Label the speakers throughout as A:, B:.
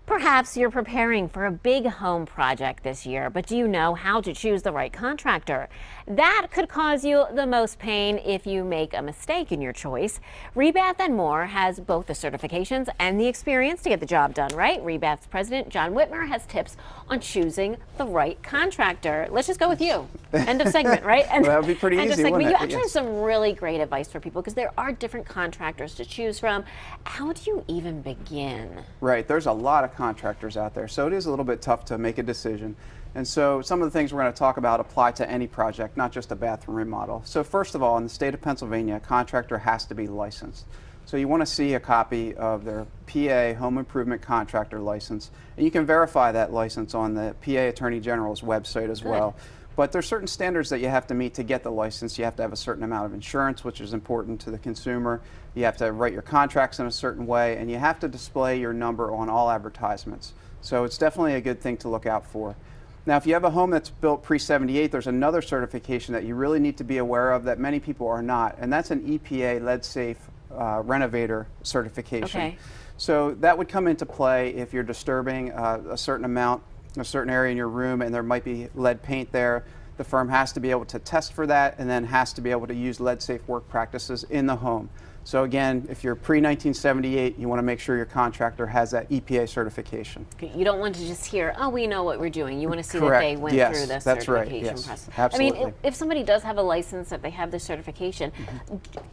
A: Perhaps you're preparing for a big home project this year, but do you know how to choose the right contractor? That could cause you the most pain if you make a mistake in your choice. Rebath and More has both the certifications and the experience to get the job done right. Rebath's president, John Whitmer, has tips on choosing the right contractor. Let's just go with you. End of segment, right?
B: Well, that would be pretty easy, wouldn't it?
A: You actually have some really great advice for people because there are different contractors to choose from. How do you even begin?
B: Right, there's a lot of contractors out there, so it is a little bit tough to make a decision. And so some of the things we're going to talk about apply to any project, not just a bathroom remodel. So first of all, in the state of Pennsylvania, a contractor has to be licensed. So you want to see a copy of their PA Home Improvement Contractor license, and you can verify that license on the PA Attorney General's website as well. But there's certain standards that you have to meet to get the license. You have to have a certain amount of insurance, which is important to the consumer. You have to write your contracts in a certain way, and you have to display your number on all advertisements. So it's definitely a good thing to look out for. Now, if you have a home that's built pre-78, there's another certification that you really need to be aware of that many people are not, and that's an EPA lead-safe renovator certification.
A: Okay.
B: So that would come into play if you're disturbing a certain amount, a certain area in your room, and there might be lead paint there. The firm has to be able to test for that and then has to be able to use lead-safe work practices in the home. So again, if you're pre-1978, you want to make sure your contractor has that EPA certification.
A: You don't want to just hear, oh, we know what we're doing. You want to see
B: Correct.
A: that they went through the certification process.
B: Absolutely.
A: I mean, if somebody does have a license, if they have the certification,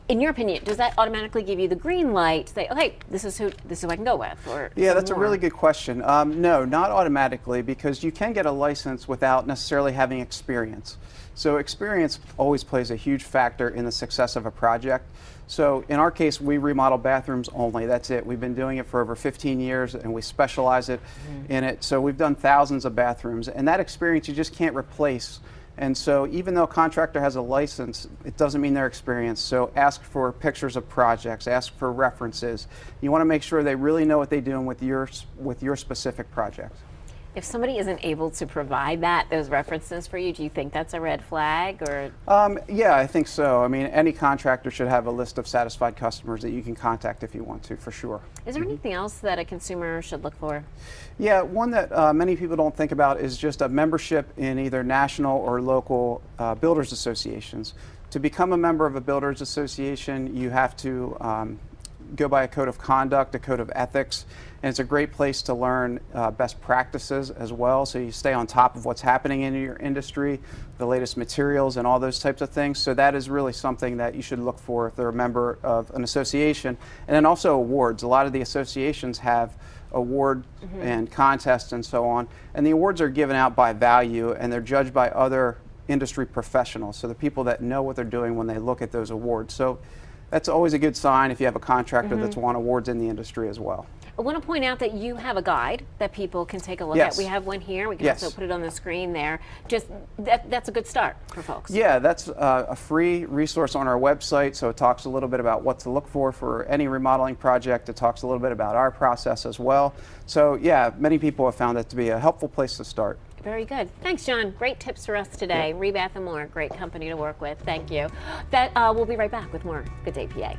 A: in your opinion, does that automatically give you the green light to say, okay, this is who I can go with? Or
B: yeah, that's a really good question. No, not automatically, because you can get a license without necessarily having experience. So experience always plays a huge factor in the success of a project. So in our case, we remodel bathrooms only. That's it. We've been doing it for over 15 years and we specialize in it. So we've done thousands of bathrooms, and that experience you just can't replace. And so even though a contractor has a license, it doesn't mean they're experienced. So ask for pictures of projects, ask for references. You want to make sure they really know what they're doing with your specific project.
A: If somebody isn't able to provide those references for you, do you think that's a red flag? Or
B: yeah, I think so. I mean, any contractor should have a list of satisfied customers that you can contact if you want to, for sure.
A: Is there anything else that a consumer should look for?
B: Yeah, one that many people don't think about is just a membership in either national or local builders associations. To become a member of a builders association, you have to go by a code of conduct, a code of ethics, and it's a great place to learn best practices as well, so you stay on top of what's happening in your industry, the latest materials and all those types of things. So that is really something that you should look for if they're a member of an association. And then also awards. A lot of the associations have award and contests and so on, and the awards are given out by value and they're judged by other industry professionals, so the people that know what they're doing when they look at those awards. So that's always a good sign if you have a contractor that's won awards in the industry as well.
A: I want to point out that you have a guide that people can take a look at. We have one here. We can also put it on the screen there. Just that's a good start for folks.
B: Yeah, that's a free resource on our website. So it talks a little bit about what to look for any remodeling project. It talks a little bit about our process as well. So yeah, many people have found it to be a helpful place to start.
A: Very good. Thanks, John. Great tips for us today. Rebath and More, great company to work with. Thank you. We'll be right back with more Good Day PA.